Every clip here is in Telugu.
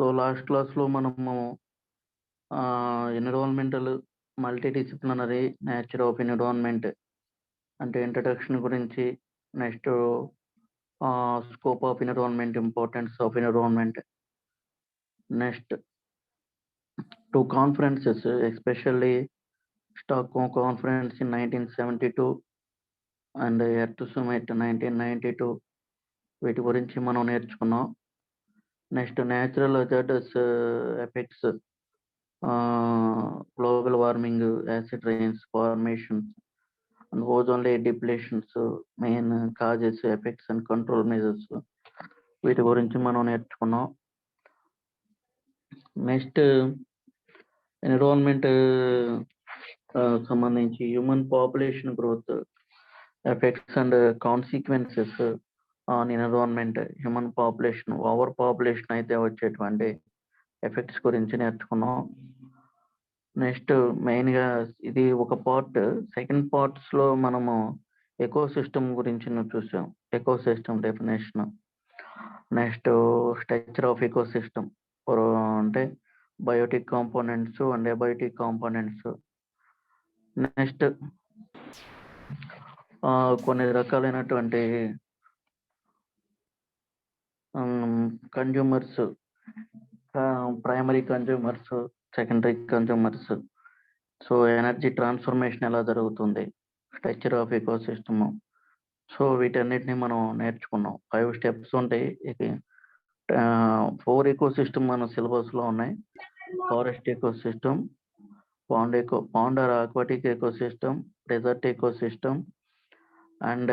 సో లాస్ట్ క్లాస్‌లో మనము environmental multi nature of environment అంటే ఇంట్రడక్షన్ గురించి, next scope of environment, importance of environment, next 2 conferences especially Stockholm conference in 1972 and earth summit 1992 వీటి గురించి మనం నేర్చుకున్నాం. Next natural hazardous effects, global warming, acid rains formations and ozone layer depletions, main causes, effects and control measures వీటి గురించి మనం నేర్చుకున్నాం. నెక్స్ట్ ఎన్విరాన్మెంట్ సంబంధించి human population growth effects and consequences on environment, human population over population అయితే వచ్చేటువంటి ఎఫెక్ట్స్ గురించి నేర్చుకున్నాం. నెక్స్ట్ మెయిన్గా ఇది ఒక పార్ట్. సెకండ్ పార్ట్స్లో మనము ఎకో సిస్టమ్ గురించి చూసాం, ecosystem definition. Next structure of ecosystem అంటే biotic components and abiotic components. Next కొన్ని రకాలైనటువంటి consumers, primary consumers, secondary consumers. So energy transformation ఎలా జరుగుతుంది, structure of eco system. So వీటన్నిటిని మనం నేర్చుకున్నాం. 5 స్టెప్స్ ఉంటాయి. 4 ఎకో సిస్టమ్ మన సిలబస్లో ఉన్నాయి. Forest eco system, pond or aquatic eco system, desert eco system and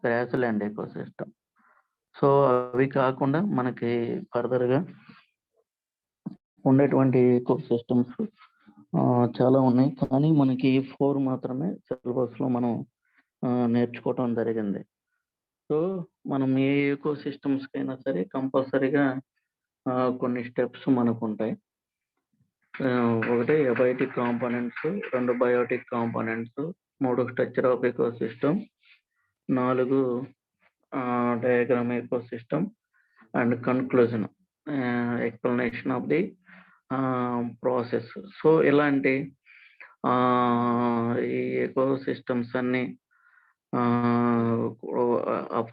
grassland eco system. So అవి కాకుండా మనకి ఫర్దర్గా ఉండేటువంటి ఎకో సిస్టమ్స్ చాలా ఉన్నాయి, కానీ మనకి 4 మాత్రమే సిలబస్లో మనం నేర్చుకోవటం జరిగింది. సో మనం ఏ ఎకో సిస్టమ్స్కైనా సరే కంపల్సరీగా కొన్ని స్టెప్స్ మనకు ఉంటాయి. ఒకటి abiotic components, 2 biotic components, 3 structure of ecosystem, 4 diagram eco system and conclusion explanation of the process. So ఇలాంటి ఈ ఎకో సిస్టమ్స్ అన్ని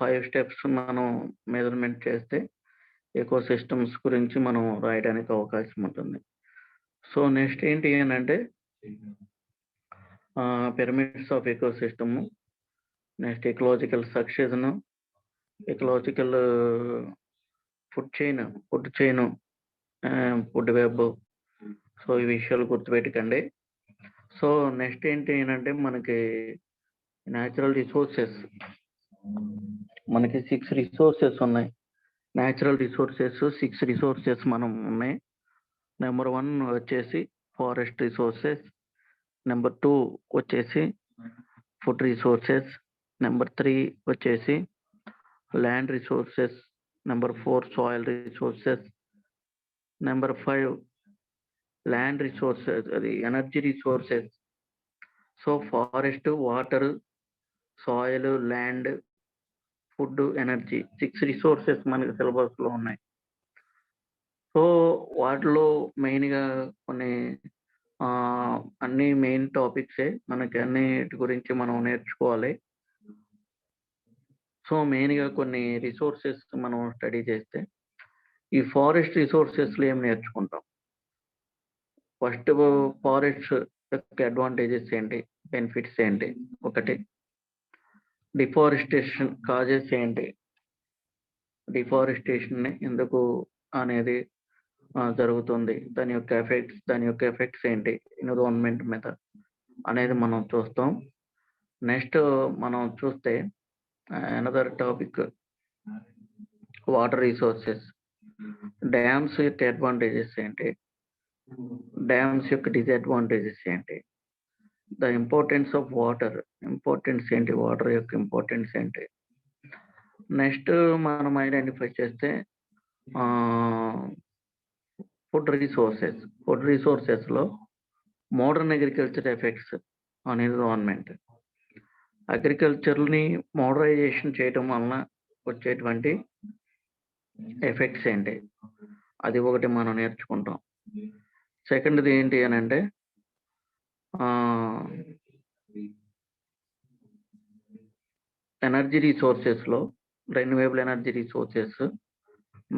5 స్టెప్స్ మనం మెజర్మెంట్ చేస్తే ఎకో సిస్టమ్స్ గురించి మనం రాయడానికి అవకాశం ఉంటుంది. సో నెక్స్ట్ ఏంటి అని అంటే pyramids of eco system, next ecological succession, ecological food chain, food web. So ఈ విషయాలు గుర్తుపెట్టుకండి. సో నెక్స్ట్ ఏంటి అంటే మనకి న్యాచురల్ రిసోర్సెస్, మనకి 6 రిసోర్సెస్ ఉన్నాయి. న్యాచురల్ రిసోర్సెస్ 6 రిసోర్సెస్ మనం ఉన్నాయి. నెంబర్ 1 వచ్చేసి ఫారెస్ట్ రిసోర్సెస్, నెంబర్ 2 వచ్చేసి ఫుడ్ రిసోర్సెస్, నెంబర్ 3 వచ్చేసి land resources, number 4 soil resources, number 5 land resources, అది energy resources. So forest, water, soil, land, food, energy 6 resources మనకి సిలబస్లో ఉన్నాయి. సో వాటిలో మెయిన్గా కొన్ని అన్ని మెయిన్ టాపిక్సే, మనకి అన్నిటి గురించి మనం నేర్చుకోవాలి. సో మెయిన్గా కొన్ని రిసోర్సెస్ మనం స్టడీ చేస్తే ఈ ఫారెస్ట్ రిసోర్సెస్లో ఏం నేర్చుకుంటాం. ఫస్ట్ ఫారెస్ట్ యొక్క అడ్వాంటేజెస్ ఏంటి, బెనిఫిట్స్ ఏంటి, ఒకటి డిఫారెస్టేషన్ కాజెస్ ఏంటి, డిఫారెస్టేషన్ ఎందుకు అనేది జరుగుతుంది, దాని యొక్క ఎఫెక్ట్స్ ఏంటి ఎన్విరాన్మెంట్ మీద అనేది మనం చూస్తాం. నెక్స్ట్ మనం చూస్తే another topic water resources, dams యొక్క అడ్వాంటేజెస్ ఏంటి, డ్యామ్స్ యొక్క డిసడ్వాంటేజెస్ ఏంటి, the importance of water, importance ఏంటి, వాటర్ యొక్క ఇంపార్టెన్స్ ఏంటి. నెక్స్ట్ మనం ఐడెంటిఫై చేస్తే ఫుడ్ రిసోర్సెస్లో modern agriculture effects on environment. అగ్రికల్చర్ని మోడరైజేషన్ చేయటం వలన వచ్చేటువంటి ఎఫెక్ట్స్ ఏంటి, అది ఒకటి మనం నేర్చుకుంటాం. సెకండ్ది ఏంటి అని అంటే ఎనర్జీ రిసోర్సెస్లో renewable energy resources,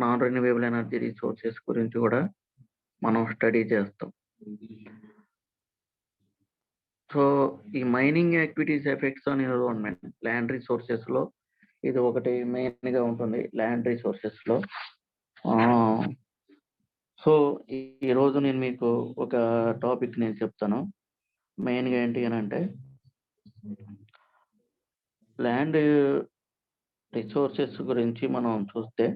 non renewable energy resources గురించి కూడా మనం స్టడీ చేస్తాం. సో ఈ mining activities effects on environment land రిసోర్సెస్లో ఇది ఒకటి మెయిన్గా ఉంటుంది. ల్యాండ్ రిసోర్సెస్లో సో ఈరోజు నేను మీకు ఒక టాపిక్ నేను చెప్తాను. మెయిన్గా ఏంటి అని అంటే ల్యాండ్ రిసోర్సెస్ గురించి మనం చూస్తే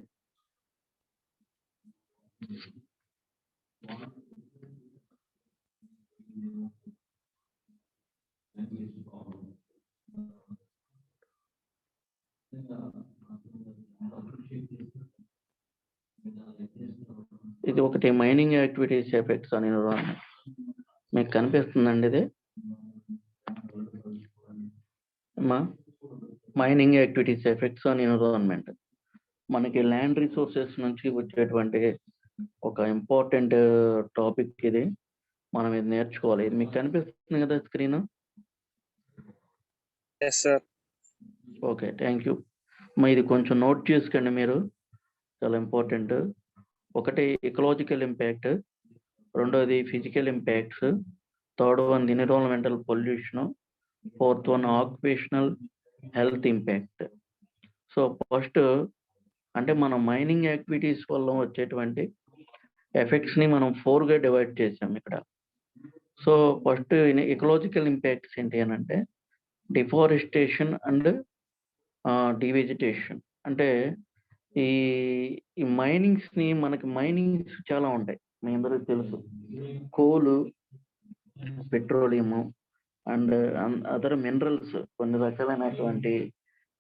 ఇది ఒకటి మైనింగ్ యాక్టివిటీస్ ఎఫెక్ట్స్ అని మీకు కనిపిస్తుందండి. ఇది mining activities effects on environment మనకి ల్యాండ్ రిసోర్సెస్ నుంచి వచ్చేటువంటి ఒక ఇంపార్టెంట్ టాపిక్. ఇది మనం ఇది నేర్చుకోవాలి. ఇది మీకు కనిపిస్తుంది కదా స్క్రీన్? Okay, thank you. ఇది కొంచెం నోట్ చేసుకోండి మీరు, చాలా ఇంపార్టెంట్. ఒకటి ఎకలాజికల్ ఇంపాక్ట్, రెండోది physical impacts, third one environmental pollution, fourth one occupational health impact. So first అంటే మనం మైనింగ్ యాక్టివిటీస్ వల్ల వచ్చేటువంటి ఎఫెక్ట్స్ని మనం 4గా డివైడ్ చేసాం ఇక్కడ. సో ఫస్ట్ ఎకలాజికల్ ఇంపాక్ట్స్ ఏంటి అని అంటే డిఫారెస్టేషన్ అండ్ డివెజిటేషన్. అంటే ఈ మైనింగ్స్ని మనకి మైనింగ్స్ చాలా ఉంటాయి, మీ అందరికీ తెలుసు. కోలు, పెట్రోలియము అండ్ అదర్ మినరల్స్, కొన్ని రకాలైనటువంటి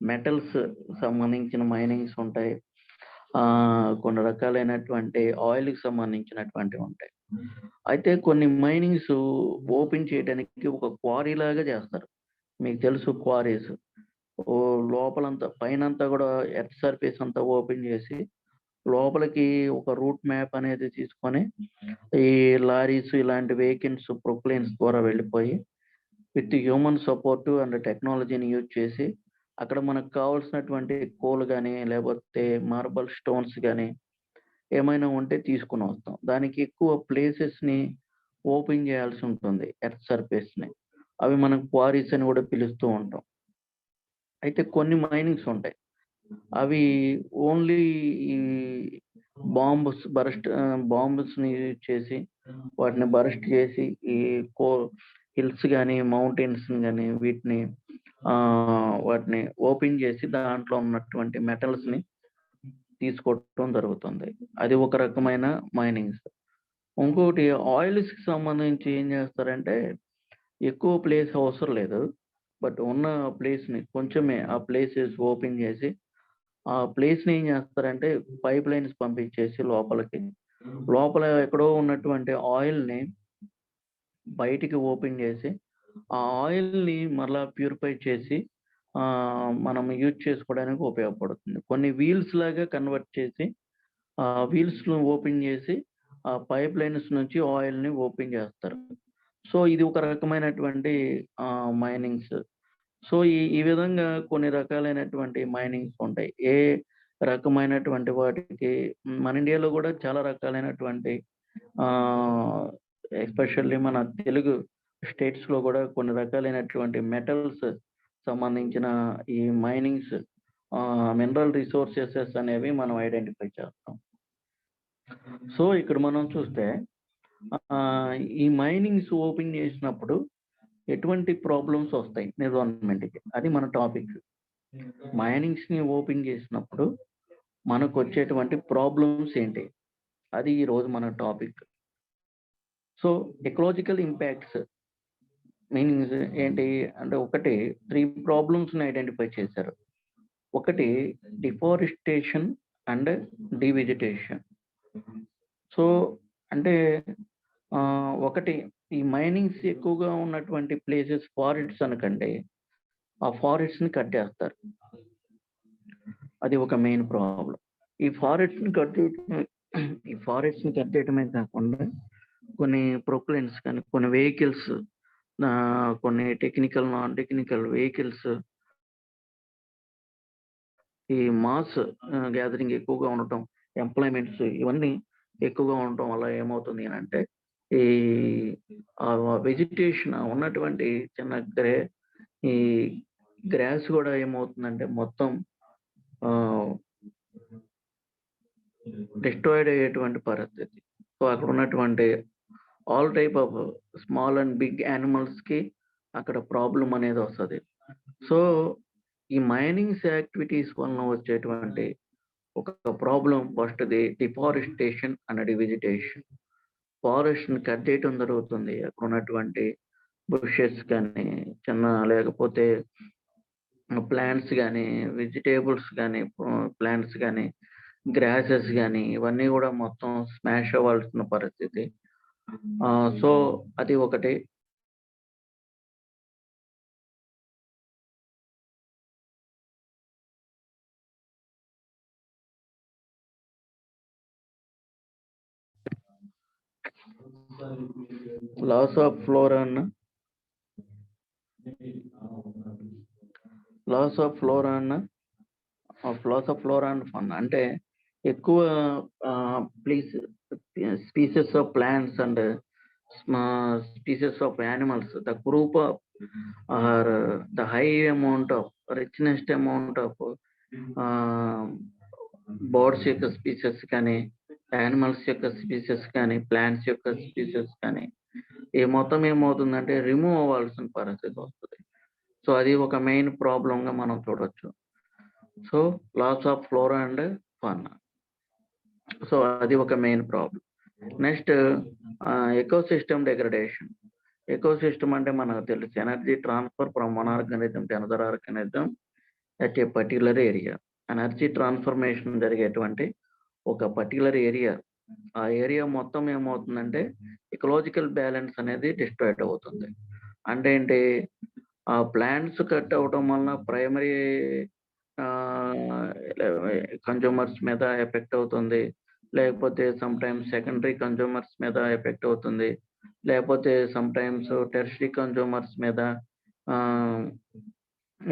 మెటల్స్ సంబంధించిన మైనింగ్స్ ఉంటాయి. కొన్ని రకాలైనటువంటి ఆయిల్కి సంబంధించినటువంటివి ఉంటాయి. అయితే కొన్ని మైనింగ్స్ ఓపెన్ చేయడానికి ఒక క్వారీ లాగా చేస్తారు. మీకు తెలుసు క్వారీస్ లోపలంతా పైనంతా కూడా ఎర్త్ సర్ఫేస్ అంతా ఓపెన్ చేసి లోపలికి ఒక రూట్ మ్యాప్ అనేది తీసుకొని ఈ లారీస్ ఇలాంటి వెహికల్స్ ప్రొక్లైన్స్ ద్వారా వెళ్ళిపోయి విత్ హ్యూమన్ సపోర్ట్ అండ్ టెక్నాలజీని యూజ్ చేసి అక్కడ మనకు కావాల్సినటువంటి కోల్ కానీ లేకపోతే మార్బల్ స్టోన్స్ కానీ ఏమైనా ఉంటే తీసుకుని వస్తాం. దానికి ఎక్కువ ప్లేసెస్ని ఓపెన్ చేయాల్సి ఉంటుంది, ఎర్త్ సర్ఫేస్ని. అవి మనం క్వారీస్ అని కూడా పిలుస్తూ ఉంటాం. అయితే కొన్ని మైనింగ్స్ ఉంటాయి, అవి ఓన్లీ ఈ బాంబ్స్ని యూజ్ చేసి వాటిని బరస్ట్ చేసి ఈ హిల్స్ కానీ మౌంటైన్స్ కానీ వాటిని ఓపెన్ చేసి దాంట్లో ఉన్నటువంటి మెటల్స్ని తీసుకోవటం జరుగుతుంది. అది ఒక రకమైన మైనింగ్స్. ఇంకోటి ఆయిల్స్కి సంబంధించి ఏం చేస్తారంటే ఎక్కువ ప్లేస్ అవసరం లేదు, బట్ ఉన్న ప్లేస్ని కొంచెమే ఆ ప్లేసెస్ ఓపెన్ చేసి ఆ ప్లేస్ని ఏం చేస్తారంటే పైప్ లైన్స్ పంపించేసి లోపల ఎక్కడో ఉన్నటువంటి ఆయిల్ని బయటికి ఓపెన్ చేసి ఆ ఆయిల్ని మరలా ప్యూరిఫై చేసి మనం యూజ్ చేసుకోవడానికి ఉపయోగపడుతుంది. కొన్ని వీల్స్ లాగా కన్వర్ట్ చేసి ఆ వీల్స్ను ఓపెన్ చేసి ఆ పైప్ లైన్స్ నుంచి ఆయిల్ని ఓపెన్ చేస్తారు. సో ఇది ఒక రకమైనటువంటి మైనింగ్స్. సో ఈ విధంగా కొన్ని రకాలైనటువంటి మైనింగ్స్ ఉంటాయి. ఏ రకమైనటువంటి వాటికి మన ఇండియాలో కూడా చాలా రకాలైనటువంటి ఎస్పెషల్లీ మన తెలుగు స్టేట్స్లో కూడా కొన్ని రకాలైనటువంటి మెటల్స్ సంబంధించిన ఈ మైనింగ్స్ మినరల్ రిసోర్సెస్ అనేవి మనం ఐడెంటిఫై చేస్తాం. సో ఇక్కడ మనం చూస్తే ఈ మైనింగ్స్ ఓపెన్ చేసినప్పుడు ఎటువంటి ప్రాబ్లమ్స్ వస్తాయి ఎన్విరాన్మెంట్కి, అది మన టాపిక్. మైనింగ్స్ని ఓపెన్ చేసినప్పుడు మనకు వచ్చేటువంటి ప్రాబ్లమ్స్ ఏంటి, అది ఈరోజు మన topic. So ecological impacts meanings ఏంటి అంటే ఒకటి 3 ప్రాబ్లమ్స్ని ఐడెంటిఫై చేశారు. ఒకటి డిఫారెస్టేషన్ అండ్ డివెజిటేషన్. సో అంటే ఒకటి ఈ మైనింగ్స్ ఎక్కువగా ఉన్నటువంటి ప్లేసెస్ ఫారెస్ట్స్ అనకండి, ఆ ఫారెస్ట్ని కట్ చేస్తారు, అది ఒక మెయిన్ ప్రాబ్లం. ఈ ఫారెస్ట్ని కట్ చేయటమే ఈ ఫారెస్ట్ని కట్ చేయటమే కాకుండా కొన్ని ప్రొక్లైన్స్ కానీ కొన్ని వెహికల్స్, కొన్ని టెక్నికల్ నాన్ టెక్నికల్ వెహికల్స్, ఈ మాస్ గ్యాదరింగ్ ఎక్కువగా ఉండటం, ఎంప్లాయ్మెంట్స్ ఇవన్నీ ఎక్కువగా ఉండటం వల్ల ఏమవుతుంది అని అంటే ఈ వెజిటేషన్ ఉన్నటువంటి చిన్న ఈ గ్రాస్ కూడా ఏమవుతుందంటే మొత్తం డిస్ట్రాయిడ్ అయ్యేటువంటి పరిస్థితి. సో అక్కడ ఉన్నటువంటి all type of small and big animals కి అక్కడ ప్రాబ్లం అనేది వస్తుంది. సో ఈ మైనింగ్స్ యాక్టివిటీస్ వలన వచ్చేటువంటి ఒక problem first deforestation and vegetation. Forest ని కట్ చేయటం జరుగుతుంది. అక్కడ ఉన్నటువంటి బుషెస్ కానీ చిన్న లేకపోతే ప్లాంట్స్ కానీ వెజిటేబుల్స్ కానీ ప్లాంట్స్ కానీ గ్రాసెస్ కానీ ఇవన్నీ కూడా మొత్తం స్మాష్ అవ్వాల్సిన పరిస్థితి. సో అది ఒకటి. Loss of flora and fauna అంటే ఎక్కువ species of plants and species of animals, the group of or the high amount of richest amount of birds యొక్క స్పీసెస్ కానీ యానిమల్స్ యొక్క స్పీసెస్ కానీ ప్లాంట్స్ యొక్క స్పీసెస్ కానీ ఈ మొత్తం ఏమవుతుందంటే రిమూవ్ అవ్వాల్సిన పరిస్థితి వస్తుంది. సో అది ఒక మెయిన్ ప్రాబ్లంగా మనం చూడొచ్చు. So loss of flora and fauna, so అది ఒక main problem. Next ecosystem degradation. Ecosystem అంటే మనకు తెలుసు energy transfer from one organism to another organism at a particular area. Energy transformation జరిగేటువంటి ఒక పర్టికులర్ ఏరియా, ఆ ఏరియా మొత్తం ఏమవుతుందంటే ఎకలాజికల్ బ్యాలెన్స్ అనేది డిస్ట్రాయిడ్ అవుతుంది. అంటే ఏంటి, ఆ ప్లాంట్స్ కట్ అవటం వలన ప్రైమరీ కన్జ్యూమర్స్ మీద ఎఫెక్ట్ అవుతుంది, లేకపోతే సమ్ టైమ్స్ సెకండరీ కన్జ్యూమర్స్ మీద ఎఫెక్ట్ అవుతుంది, లేకపోతే సమ్ టైమ్స్ టెర్షరీ కన్జ్యూమర్స్ మీద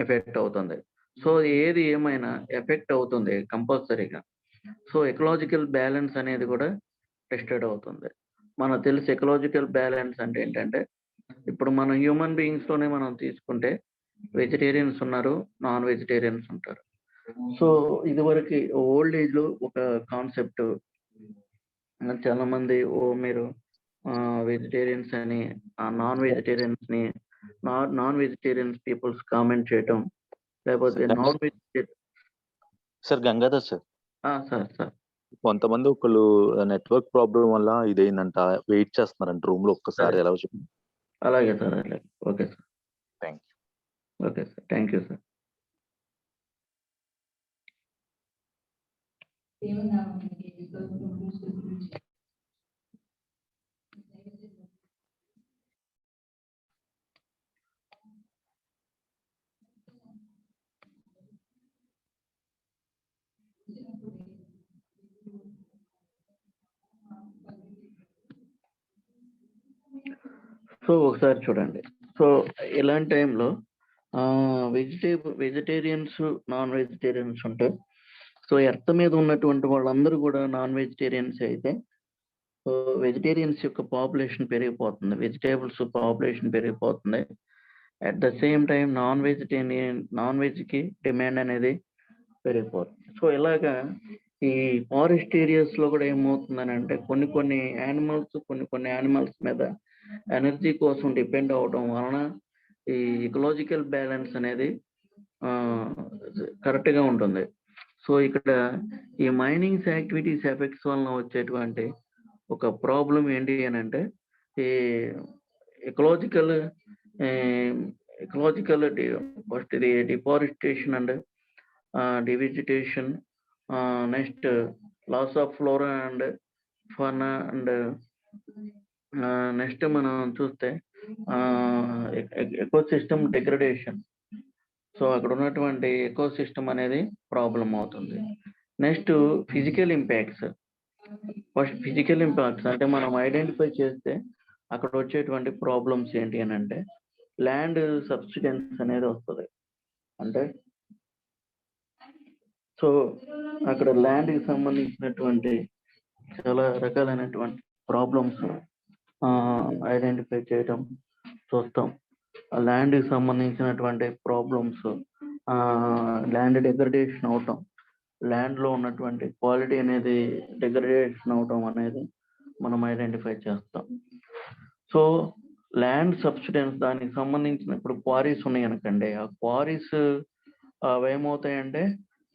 ఎఫెక్ట్ అవుతుంది. సో ఏది ఏమైనా ఎఫెక్ట్ అవుతుంది కంపల్సరీగా. సో ఎకలాజికల్ బ్యాలెన్స్ అనేది కూడా డిస్టర్బ్ అవుతుంది. మనకు తెలిసి ఎకలాజికల్ బ్యాలెన్స్ అంటే ఏంటంటే ఇప్పుడు మన హ్యూమన్ బీయింగ్స్ లోనే మనం తీసుకుంటే వెజిటేరియన్స్ ఉన్నారు, నాన్ వెజిటేరియన్స్ ఉంటారు. సో ఇదివరకు ఓల్డ్ ఏజ్ లో ఒక కాన్సెప్ట్ చాలా మంది మీరు వెజిటేరియన్స్ అని నాన్ వెజిటేరియన్స్ పీపుల్స్ కామెంట్ చేయటం, లేకపోతే non vegetarian sir Gangadhar sir sir కొంతమంది ఒకళ్ళు నెట్వర్క్ ప్రాబ్లం వల్ల ఇదేందంట వెయిట్ చేస్తున్నారంట రూమ్ లో, ఒక్కసారి ఎలా చెప్పండి. అలాగే సార్, అలాగే. Okay sir, thank you. Okay sir, thank you sir. So ఒకసారి చూడండి, సో ఇలాంటి టైంలో వెజిటేరియన్స్ నాన్ వెజిటేరియన్స్ ఉంటారు. సో ఎర్త్ మీద ఉన్నటువంటి వాళ్ళందరూ కూడా నాన్ వెజిటేరియన్స్ అయితే సో వెజిటేరియన్స్ యొక్క పాపులేషన్ పెరిగిపోతుంది, వెజిటేబుల్స్ పాపులేషన్ పెరిగిపోతుంది. At the same time non వెజ్కి డిమాండ్ అనేది పెరిగిపోతుంది. సో ఇలాగా ఈ ఫారెస్ట్ ఏరియాస్ లో కూడా ఏమవుతుందని అంటే కొన్ని యానిమల్స్ మీద ఎనర్జీ కోసం డిపెండ్ అవడం వలన ఈ ఇకలాజికల్ బ్యాలెన్స్ అనేది కరెక్ట్ గా ఉంటుంది. సో ఇక్కడ ఈ మైనింగ్స్ యాక్టివిటీస్ ఎఫెక్ట్స్ వలన వచ్చేటువంటి ఒక ప్రాబ్లం ఏంటి అని అంటే ఈ ఎకలాజికల్ ఫస్ట్ ఇది deforestation and devegetation, next loss of flora and fauna and next మనం చూస్తే ఎకోసిస్టమ్ డిగ్రేడేషన్. సో అక్కడ ఉన్నటువంటి ఎకోసిస్టమ్ అనేది ప్రాబ్లం అవుతుంది. Next physical impacts. First physical impacts అంటే మనం ఐడెంటిఫై చేస్తే అక్కడ వచ్చేటువంటి ప్రాబ్లమ్స్ ఏంటి అని అంటే ల్యాండ్ సబ్సిడెన్స్ అనేది వస్తుంది. అంటే సో అక్కడ ల్యాండ్కి సంబంధించినటువంటి చాలా రకాలైనటువంటి ప్రాబ్లమ్స్ ఐడెంటిఫై చేయడం చూస్తాం. ల్యాండ్కి సంబంధించినటువంటి ప్రాబ్లమ్స్, ల్యాండ్ డిగ్రేడేషన్ అవటం, ల్యాండ్లో ఉన్నటువంటి క్వాలిటీ అనేది డిగ్రేడేషన్ అవటం అనేది మనం ఐడెంటిఫై చేస్తాం. సో ల్యాండ్ సబ్సిడెన్స్ దానికి సంబంధించిన ఇప్పుడు క్వారీస్ ఉన్నాయి అనుకండి, ఆ క్వారీస్ ఏమవుతాయంటే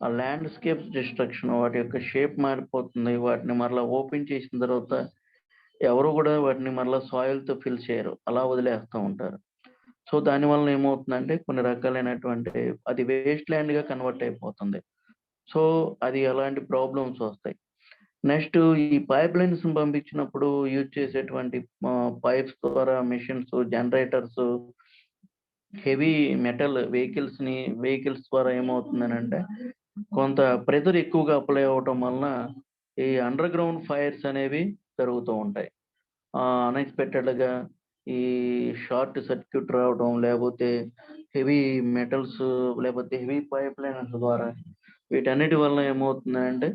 ఆ ల్యాండ్స్కేప్స్ డిస్ట్రక్షన్, వాటి యొక్క షేప్ మారిపోతుంది. వాటిని మరలా ఓపెన్ చేసిన తర్వాత ఎవరు కూడా వాటిని మరలా సాయిల్తో ఫిల్ చేయరు, అలా వదిలేస్తూ ఉంటారు. సో దానివల్ల ఏమవుతుందంటే కొన్ని రకాలైనటువంటి అది వేస్ట్ ల్యాండ్గా కన్వర్ట్ అయిపోతుంది. సో అది ఎలాంటి ప్రాబ్లమ్స్ వస్తాయి. నెక్స్ట్ ఈ పైప్ లైన్స్ పంపించినప్పుడు యూజ్ చేసేటువంటి పైప్స్ ద్వారా machines, generators, heavy metal vehicles ద్వారా ఏమవుతుందని అంటే కొంత ప్రెజర్ ఎక్కువగా అప్లై అవ్వటం వలన ఈ అండర్ గ్రౌండ్ ఫైర్స్ అనేవి జరుగుతూ ఉంటాయి. అన్ఎక్స్పెక్టెడ్గా ఈ షార్ట్ సర్క్యూట్ రావడం, లేకపోతే హెవీ మెటల్స్, లేకపోతే హెవీ పైప్ లైన్స్ ద్వారా వీటన్నిటి వల్ల ఏమవుతుందంటే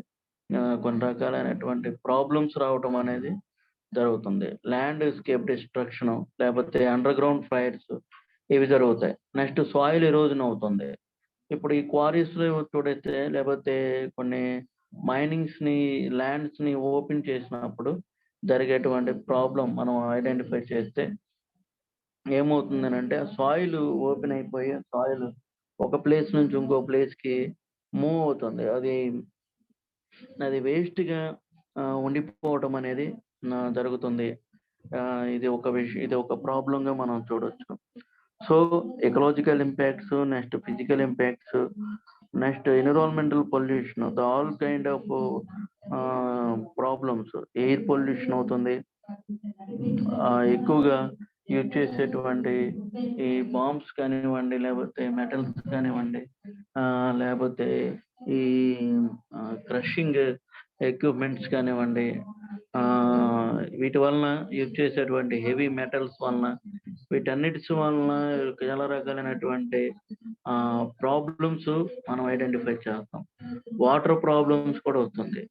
కొన్ని రకాలైనటువంటి ప్రాబ్లమ్స్ రావటం అనేది జరుగుతుంది. ల్యాండ్స్కేప్ డిస్ట్రక్షన్, లేకపోతే అండర్ గ్రౌండ్ ఫైర్స్ ఇవి జరుగుతాయి. నెక్స్ట్ సాయిల్ ఎరోజన్ అవుతుంది. ఇప్పుడు ఈ క్వారీస్లో చూడైతే లేకపోతే కొన్ని మైనింగ్స్ని, ల్యాండ్స్ని ఓపెన్ చేసినప్పుడు జరిగేటువంటి ప్రాబ్లం మనం ఐడెంటిఫై చేస్తే ఏమవుతుందని అంటే సాయిల్ ఓపెన్ అయిపోయి సాయిల్ ఒక ప్లేస్ నుంచి ఇంకో ప్లేస్కి మూవ్ అవుతుంది. అది వేస్ట్గా ఉండిపోవటం అనేది జరుగుతుంది. ఇది ఒక ప్రాబ్లంగా మనం చూడొచ్చు. So ecological impacts, next physical impacts, next environmental pollution, all kind of problems. Air pollution అవుతుంది. ఎక్కువగా యూజ్ చేసేటువంటి ఈ బాంబ్స్ కానివ్వండి, లేకపోతే మెటల్స్ కానివ్వండి, లేకపోతే ఈ క్రషింగ్ ఎక్విప్మెంట్స్ కానివ్వండి, వీటి వలన యూజ్ చేసేటువంటి హెవీ మెటల్స్ వలన, వీటన్నిటి వలన చాలా రకాలైనటువంటి ప్రాబ్లమ్స్ మనం ఐడెంటిఫై చేస్తాం. వాటర్ ప్రాబ్లమ్స్ కూడా వస్తుంది.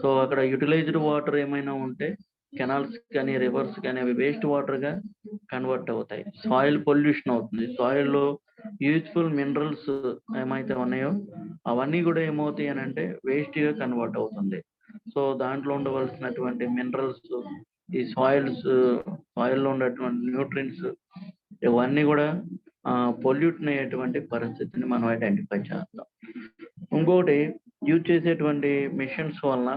సో అక్కడ యూటిలైజ్డ్ వాటర్ ఏమైనా ఉంటే కెనాల్స్ కానీ, రివర్స్ కానీ అవి వేస్ట్ వాటర్గా కన్వర్ట్ అవుతాయి. సాయిల్ పొల్యూషన్ అవుతుంది. సాయిల్లో యూజ్ఫుల్ మినరల్స్ ఏమైతే ఉన్నాయో అవన్నీ కూడా ఏమవుతాయి అని అంటే వేస్ట్గా కన్వర్ట్ అవుతుంది. సో దాంట్లో ఉండవలసినటువంటి మినరల్స్, ఈ సాయిల్లో ఉన్నటువంటి న్యూట్రియంట్స్ ఇవన్నీ కూడా పొల్యూట్ అయ్యేటువంటి పరిస్థితిని మనం ఐడెంటిఫై చేస్తాం. ఇంకోటి యూజ్ చేసేటువంటి మిషన్స్ వలన,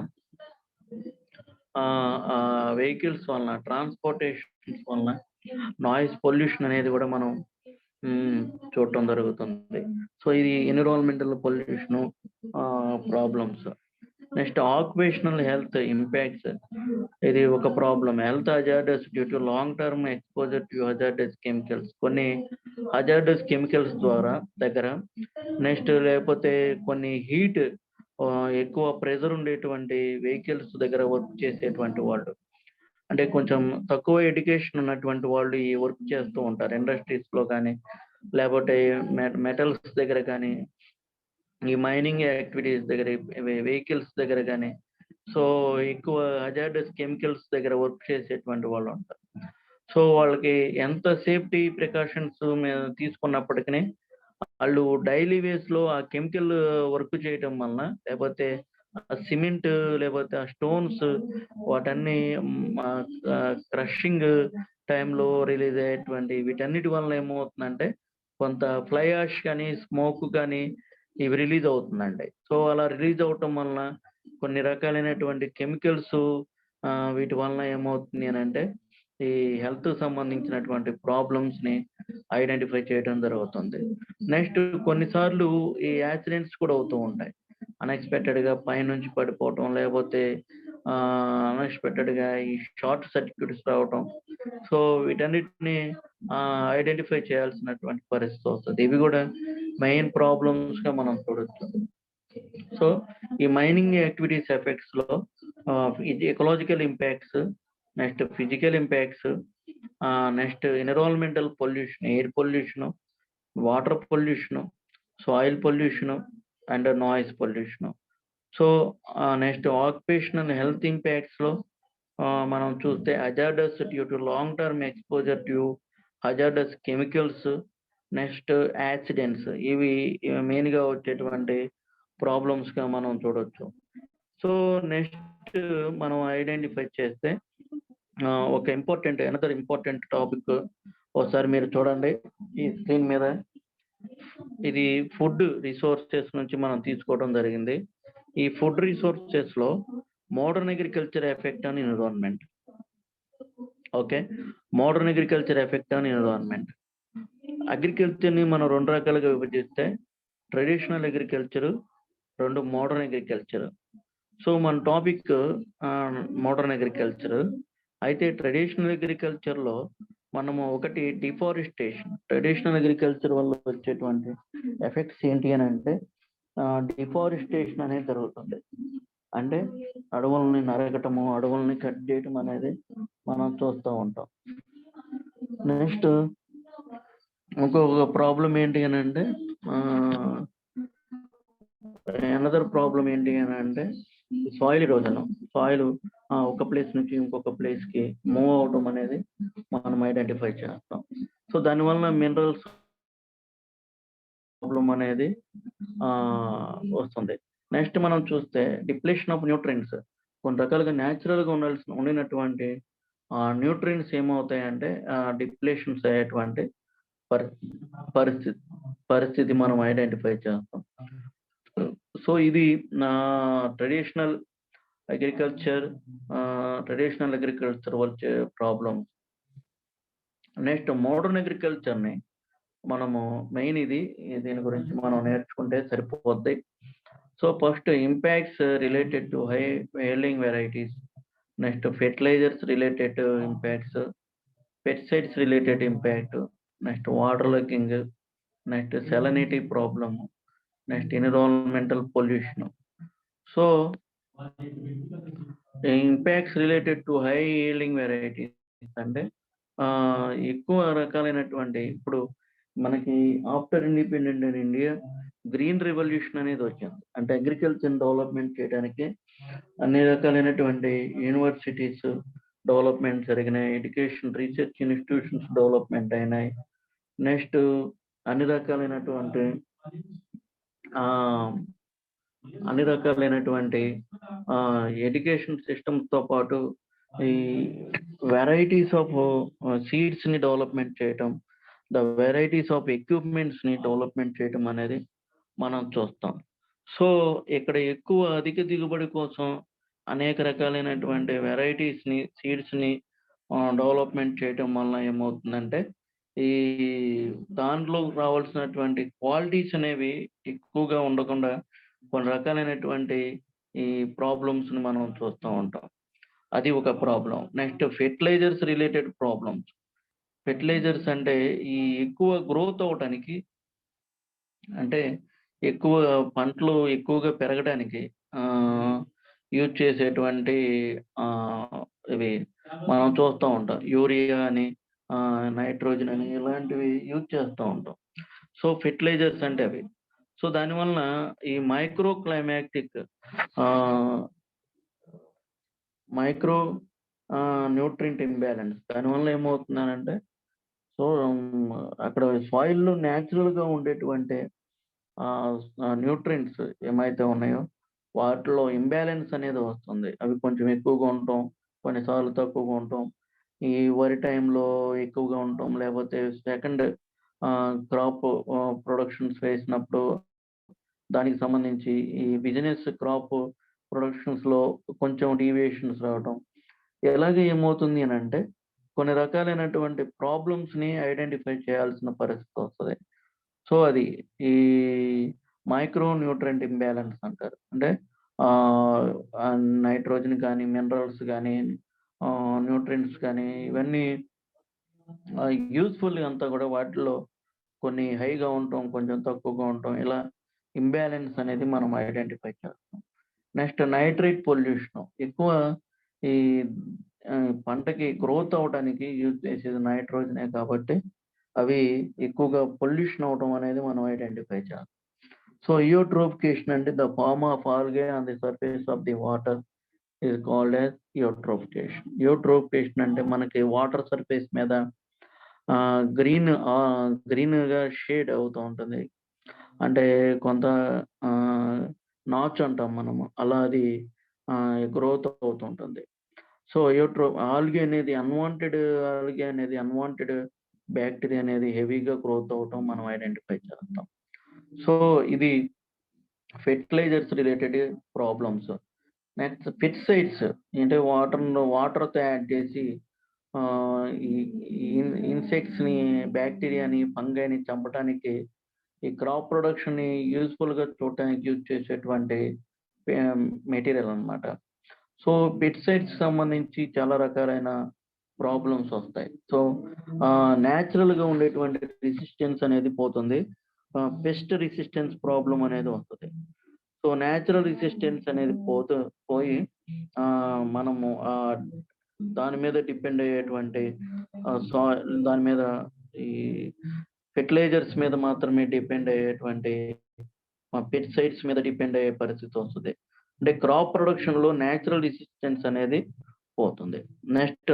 వెహికల్స్ వలన, ట్రాన్స్పోర్టేషన్స్ వలన నాయిస్ పొల్యూషన్ అనేది కూడా మనం చూడటం జరుగుతుంది. సో ఇది environmental pollution problems. Next occupational health impacts, ఇది ఒక problem. Health hazardous due to long term exposure to hazardous chemicals, కొన్ని హజార్డస్ కెమికల్స్ ద్వారా దగ్గర. నెక్స్ట్ లేకపోతే కొన్ని హీట్, ఎక్కువ ప్రెజర్ ఉండేటువంటి వెహికల్స్ దగ్గర వర్క్ చేసేటువంటి వాళ్ళు, అంటే కొంచెం తక్కువ ఎడ్యుకేషన్ ఉన్నటువంటి వాళ్ళు ఈ వర్క్ చేస్తూ ఉంటారు. ఇండస్ట్రీస్లో కానీ, లేకపోతే మెటల్స్ దగ్గర కానీ, ఈ మైనింగ్ యాక్టివిటీస్ దగ్గర, వెహికల్స్ దగ్గర కానీ, సో ఎక్కువ హజార్డస్ కెమికల్స్ దగ్గర వర్క్ చేసేటువంటి వాళ్ళు ఉంటారు. సో వాళ్ళకి ఎంత సేఫ్టీ ప్రికాషన్స్ తీసుకున్నప్పటికీ వాళ్ళు డైలీ వేస్లో ఆ కెమికల్ వర్క్ చేయటం వలన, లేకపోతే సిమెంట్, లేకపోతే ఆ స్టోన్స్, వాటన్ని క్రషింగ్ టైంలో రిలీజ్ అయ్యేటువంటి వీటన్నిటి వలన ఏమవుతుందంటే కొంత ఫ్లై యాష్ కానీ, స్మోక్ కానీ ఇవి రిలీజ్ అవుతుందండి. సో అలా రిలీజ్ అవటం వలన కొన్ని రకాలైనటువంటి కెమికల్స్, వీటి వలన ఏమవుతుంది అని అంటే ఈ హెల్త్ సంబంధించినటువంటి ప్రాబ్లమ్స్ని ఐడెంటిఫై చేయడం జరుగుతుంది. నెక్స్ట్ కొన్నిసార్లు ఈ యాక్సిడెంట్స్ కూడా అవుతూ ఉంటాయి. అన్ఎక్స్పెక్టెడ్గా పైనుంచి పడిపోవటం, లేకపోతే అన్ఎక్స్పెక్టెడ్గా ఈ షార్ట్ సర్క్యూట్స్ రావటం. సో వీటన్నిటిని ఐడెంటిఫై చేయాల్సినటువంటి పరిస్థితి వస్తుంది. ఇవి కూడా మెయిన్ ప్రాబ్లమ్స్గా మనం చూడొచ్చు. సో ఈ మైనింగ్ యాక్టివిటీస్ ఎఫెక్ట్స్ లో ఇది ecological impacts, next physical impacts, next environmental pollution, air pollution, water pollution, soil pollution and noise pollution. So next occupational health impacts లో మనం చూస్తే hazardous due to long term exposure to hazardous chemicals, next accidents, ఇవి మెయిన్ గా వచ్చేటువంటి ప్రాబ్లమ్స్ గా మనం చూడొచ్చు. సో నెక్స్ట్ మనం ఐడెంటిఫై చేస్తే ఒక అనదర్ ఇంపార్టెంట్ టాపిక్ ఒకసారి మీరు చూడండి ఈ స్క్రీన్ మీద. ఇది ఫుడ్ రిసోర్సెస్ నుంచి మనం తీసుకోవడం జరిగింది. ఈ ఫుడ్ రిసోర్సెస్ లో modern agriculture effect on environment. Okay, modern agriculture effect on environment. Agriculture ని మనం రెండు రకాలుగా విభజిస్తే ట్రెడిషనల్ అగ్రికల్చర్, రెండు మోడర్న్ అగ్రికల్చర్. సో మన టాపిక్ మోడర్న్ అగ్రికల్చర్. అయితే ట్రెడిషనల్ అగ్రికల్చర్ లో మనము ఒకటి డిఫారెస్టేషన్. ట్రెడిషనల్ అగ్రికల్చర్ వల్ల వచ్చేటువంటి ఎఫెక్ట్స్ ఏంటి అని అంటే డిఫారెస్టేషన్ అనేది జరుగుతుంది. అంటే అడవుల్ని నరకటము, అడవుల్ని కట్ చేయటం అనేది మనం చూస్తూ ఉంటాం. నెక్స్ట్ ఇంకొక ప్రాబ్లం ఏంటి అని అంటే అనదర్ ప్రాబ్లం ఏంటి అని అంటే సాయిల్ ఎరోజన్. సాయిల్ ఒక ప్లేస్ నుంచి ఇంకొక ప్లేస్ కి మూవ్ అవడం అనేది మనం ఐడెంటిఫై చేస్తాం. సో దానివల్ల మినరల్స్ ప్రాబ్లం అనేది వస్తుంది. నెక్స్ట్ మనం చూస్తే డిప్లేషన్ ఆఫ్ న్యూట్రియన్స్. కొన్ని రకాలుగా న్యాచురల్ గా ఉండినటువంటి న్యూట్రియన్స్ ఏమవుతాయంటే డిప్లేషన్స్ అయ్యేటువంటి పరిస్థితి మనం ఐడెంటిఫై చేస్తాం. సో ఇది ట్రెడిషనల్ అగ్రికల్చర్ వచ్చే ప్రాబ్లమ్. నెక్స్ట్ మోడర్న్ అగ్రికల్చర్ ని మనము మెయిన్ దీని గురించి మనం నేర్చుకుంటే సరిపోద్ది. So first impacts related to high yielding varieties, next fertilisers related impacts, pesticides related impact, next water logging, next salinity problem, next environmental pollution. So impacts related to high yielding varieties అంటే ఎక్కువ రకాలైనటువంటి, ఇప్పుడు మనకి after independent in India green revolution అనేది వచ్చింది. అంటే అగ్రికల్చర్ డెవలప్మెంట్ చేయడానికి అన్ని రకాలైనటువంటి యూనివర్సిటీస్ డెవలప్మెంట్ జరిగినాయి, ఎడ్యుకేషన్ రీసెర్చ్ ఇన్స్టిట్యూషన్స్ డెవలప్మెంట్ అయినాయి. నెక్స్ట్ అన్ని రకాలైనటువంటి ఎడ్యుకేషన్ సిస్టమ్స్ తో పాటు ఈ వెరైటీస్ ఆఫ్ సీడ్స్ ని డెవలప్మెంట్ చేయటం, ద వెరైటీస్ ఆఫ్ ఎక్విప్మెంట్స్ ని డెవలప్మెంట్ చేయటం అనేది మనం చూస్తాం. సో ఇక్కడ ఎక్కువ అధిక దిగుబడి కోసం అనేక రకాలైనటువంటి వెరైటీస్ ని, సీడ్స్ ని డెవలప్మెంట్ చేయటం వల్ల ఏమవుతుందంటే ఈ దాంట్లో రావాల్సినటువంటి క్వాలిటీస్ అనేవి ఎక్కువగా ఉండకుండా కొన్ని రకాలైనటువంటి ఈ ప్రాబ్లమ్స్ ని మనం చూస్తూ ఉంటాం. అది ఒక problem. Next fertilisers related problems. Fertilisers అంటే ఈ ఎక్కువ గ్రోత్ అవటానికి, అంటే ఎక్కువ పంటలు ఎక్కువగా పెరగడానికి యూజ్ చేసేటువంటి ఇవి మనం చూస్తూ ఉంటాం. యూరియా అని, నైట్రోజన్ అని, ఇలాంటివి యూజ్ చేస్తూ ఉంటాం. సో ఫెర్టిలైజర్స్ అంటే అవి. సో దానివల్ల ఈ మైక్రో న్యూట్రియంట్ ఇంబ్యాలెన్స్, దానివల్ల ఏమవుతుందనంటే సో అక్కడ సాయిల్లో న్యాచురల్ గా ఉండేటువంటి న్యూట్రియంట్స్ ఏమైతే ఉన్నాయో వాటిలో ఇంబ్యాలెన్స్ అనేది వస్తుంది. అవి కొంచెం ఎక్కువగా ఉండటం, కొన్నిసార్లు తక్కువగా ఉండటం, ఈ వరి టైంలో ఎక్కువగా ఉండటం, లేకపోతే సెకండ్ క్రాప్ ప్రొడక్షన్స్ వేసినప్పుడు దానికి సంబంధించి ఈ బిజినెస్ క్రాప్ ప్రొడక్షన్స్ లో కొంచెం డీవియేషన్స్ రావటం. ఎలాగే ఏమవుతుంది అని అంటే కొన్ని రకాలైనటువంటి ప్రాబ్లమ్స్ ని ఐడెంటిఫై చేయాల్సిన పరిస్థితి వస్తుంది. సో అది ఈ మైక్రో న్యూట్రియంట్ ఇంబ్యాలెన్స్ అంటారు. అంటే నైట్రోజన్ కానీ, మినరల్స్ కానీ, న్యూట్రియంట్స్ కానీ, ఇవన్నీ యూస్ఫుల్ అంతా కూడా వాటిలో కొన్ని హైగా ఉండటం, కొంచెం తక్కువగా ఉండటం, ఇలా ఇంబ్యాలెన్స్ అనేది మనం ఐడెంటిఫై చేస్తాం. నెక్స్ట్ నైట్రేట్ పొల్యూషన్ ఎక్కువ ఈ పంటకి గ్రోత్ అవ్వడానికి యూజ్ చేసేది నైట్రోజనే కాబట్టి అవి ఎక్కువగా పొల్యూషన్ అవ్వడం అనేది మనం ఐడెంటిఫై చేస్తాం. సో యూట్రోఫికేషన్ అంటే the form of algae on the surface of the water is called as eutrophication. Eutrophication అంటే మనకి వాటర్ సర్ఫేస్ మీద గ్రీన్‌గా షేడ్ అవుతూ ఉంటుంది. అంటే కొంత నాచ్ అంటాం మనము. అలా అది గ్రోత్ అవుతుంటుంది. సో ఆల్గే అనేది అన్‌వాంటెడ్ బ్యాక్టీరియా అనేది హెవీగా గ్రోత్ అవ్వటం మనం ఐడెంటిఫై చేస్తాం. సో ఇది fertilisers related problems. Next pesticides అంటే వాటర్‌తో యాడ్ చేసి ఈ ఇన్సెక్ట్స్‌ని, బ్యాక్టీరియాని, ఫంగైని చంపటానికి ఈ క్రాప్ ప్రొడక్షన్‌ని యూజ్‌ఫుల్‌గా చూడటానికి యూజ్ చేసేటువంటి మెటీరియల్ అన్నమాట. సో పెస్టిసైడ్స్‌కి సంబంధించి చాలా రకాలైన ప్రాబ్లమ్స్ వస్తాయి. సో నేచురల్‌గా ఉండేటువంటి రెసిస్టెన్స్ అనేది పోతుంది. పెస్ట్ రెసిస్టెన్స్ ప్రాబ్లమ్ అనేది వస్తది. సో నేచురల్ రెసిస్టెన్స్ అనేది పోయి మనము దాని మీద డిపెండ్ అయ్యేటువంటి దాని మీద ఈ ఫెర్టిలైజర్స్ మీద మాత్రమే డిపెండ్ అయ్యేటువంటి పెస్టిసైడ్స్ మీద డిపెండ్ అయ్యే పరిస్థితి వస్తది. అంటే క్రాప్ ప్రొడక్షన్‌లో నేచురల్ రెసిస్టెన్స్ అనేది పోతుంది. Next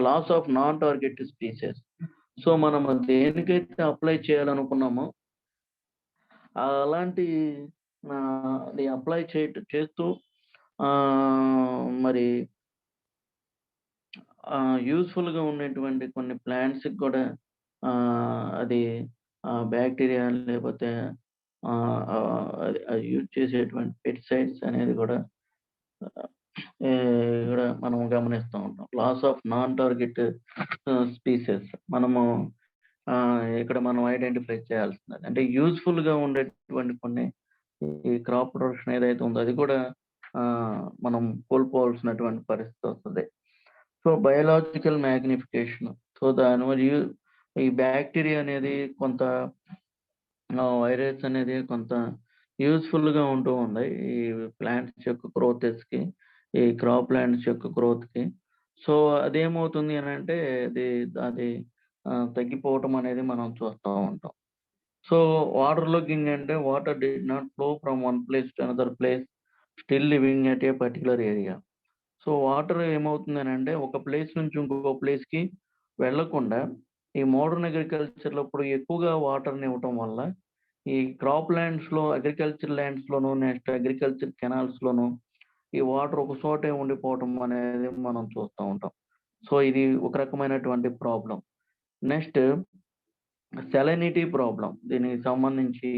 loss of non target species. So మనము దేనికైతే అప్లై చేయాలనుకున్నామో అలాంటి అది అప్లై చేస్తూ మరి యూజ్‌ఫుల్‌గా ఉండేటువంటి కొన్ని ప్లాంట్స్‌కి కూడా అది బ్యాక్టీరియా లేకపోతే అది యూజ్ చేసేటువంటి పెస్టిసైడ్స్ అనేది కూడా ఇక్కడ మనం గమనిస్తూ ఉంటాం. Loss of non target species మనము ఇక్కడ మనం ఐడెంటిఫై చేయాల్సినది. అంటే యూజ్‌ఫుల్‌గా ఉండేటువంటి కొన్ని ఈ క్రాప్ ప్రొడక్షన్ ఏదైతే ఉందో అది కూడా మనం కోల్పోవాల్సినటువంటి పరిస్థితి వస్తది. So biological magnification. సో దానివల్ల ఈ బ్యాక్టీరియా అనేది కొంత వైరస్ అనేది కొంత యూజ్‌ఫుల్‌గా ఉంటూ ఉంది. ఈ ప్లాంట్స్ యొక్క గ్రోతెస్‌కి, ఈ క్రాప్ ప్లాంట్స్ యొక్క గ్రోత్‌కి. సో అదేమవుతుంది అనంటే అది తగ్గిపోవటం అనేది మనం చూస్తా ఉంటాం. సో వాటర్ లాగింగ్ అంటే water did not flow from one place to another place still living at a particular area. So water ఏమవుతుందనంటే ఒక ప్లేస్ నుంచి ఇంకో ప్లేస్‌కి వెళ్ళకుండా ఈ మోడర్న్ అగ్రికల్చర్‌లో ఇప్పుడు ఎక్కువగా వాటర్‌ని ఇవ్వటం వల్ల ఈ క్రాప్ ల్యాండ్స్‌లో అగ్రికల్చర్ ల్యాండ్స్‌లోను నెక్స్ట్ అగ్రికల్చర్ కెనాల్స్‌లోను ఈ వాటర్ ఒక చోటే ఉండిపోవటం అనేది మనం చూస్తూ ఉంటాం. సో ఇది ఒక రకమైనటువంటి ప్రాబ్లమ్. Next salinity problem. దీనికి సంబంధించి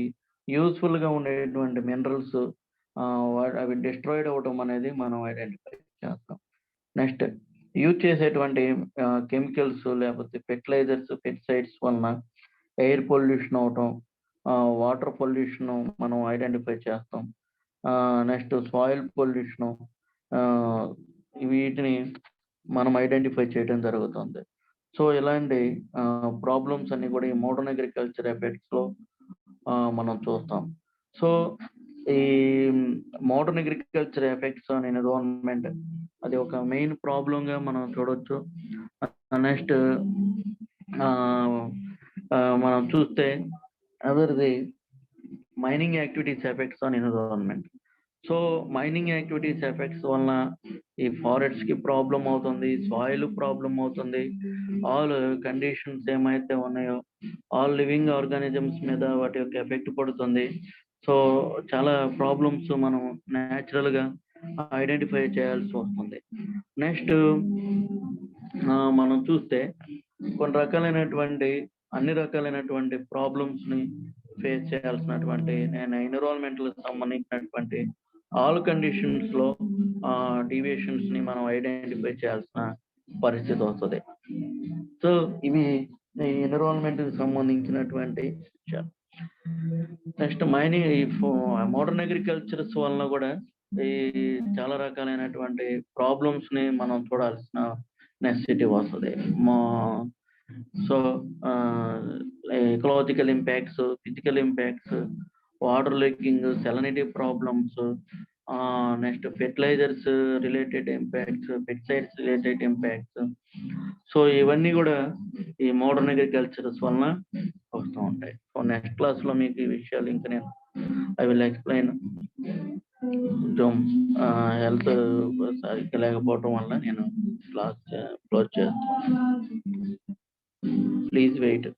యూజ్‌ఫుల్‌గా ఉండేటువంటి మినరల్స్ అవి డిస్ట్రాయిడ్ అవ్వటం అనేది మనం ఐడెంటిఫై చేస్తాం. నెక్స్ట్ యూజ్ చేసేటువంటి కెమికల్స్ లేకపోతే ఫెర్టిలైజర్స్, పెస్టిసైడ్స్ వలన ఎయిర్ పొల్యూషన్ అవ్వటం, వాటర్ పొల్యూషన్ మనం ఐడెంటిఫై చేస్తాం. నెక్స్ట్ సాయిల్ పొల్యూషను వీటిని మనం ఐడెంటిఫై చేయడం జరుగుతుంది. సో ఇలాంటి ప్రాబ్లమ్స్ అన్నీ కూడా ఈ మోడర్న్ అగ్రికల్చర్ ఎఫెక్ట్స్‌లో మనం చూస్తాం. సో ఈ modern agriculture effects on environment అది ఒక మెయిన్ ప్రాబ్లమ్‌గా మనం చూడొచ్చు. నెక్స్ట్ మనం చూస్తే అదర్‌ది mining activities effects on environment. So mining activities effects వలన ఈ ఫారెస్ట్‌కి ప్రాబ్లమ్ అవుతుంది. సాయిల్ ప్రాబ్లమ్ అవుతుంది. ఆల్ కండిషన్స్ ఏమైతే ఉన్నాయో ఆల్ లివింగ్ ఆర్గానిజమ్స్ మీద వాటి యొక్క ఎఫెక్ట్ పడుతుంది. సో చాలా ప్రాబ్లమ్స్ మనం నేచురల్‌గా ఐడెంటిఫై చేయాల్సి వస్తుంది. నెక్స్ట్ మనం చూస్తే అన్ని రకాలైనటువంటి ప్రాబ్లమ్స్‌ని ఫేస్ చేయాల్సినటువంటి ఎన్విరాన్మెంట్‌కి సంబంధించినటువంటి ఆల్ కండిషన్స్‌లో డీవియేషన్స్‌ని మనం ఐడెంటిఫై చేయాల్సిన పరిస్థితి వస్తది. సో ఇవి ఈ ఎన్విరాన్మెంట్‌కి సంబంధించినటువంటి విషయాలు. నెక్స్ట్ మోడర్న్ అగ్రికల్చర్స్ వలన కూడా ఈ చాలా రకాలైనటువంటి ప్రాబ్లమ్స్‌ని మనం చూడాల్సిన నెసెసిటీ వస్తది. So ecological impacts, physical impacts, water leaking, salinity problems, next fertilisers related impacts, pesticides related impacts. So ఇవన్నీ కూడా ఈ మోడర్న్ అగ్రికల్చర్స్ వలన వస్తూ ఉంటాయి. సో నెక్స్ట్ క్లాస్లో మీకు ఈ విషయాలు ఇంకా నేను ఐ విల్ ఎక్స్ప్లెయిన్. కొంచెం హెల్త్ సరిగ్గా లేకపోవడం వల్ల నేను క్లాస్ క్లోజ్ చేస్తాను. Please wait.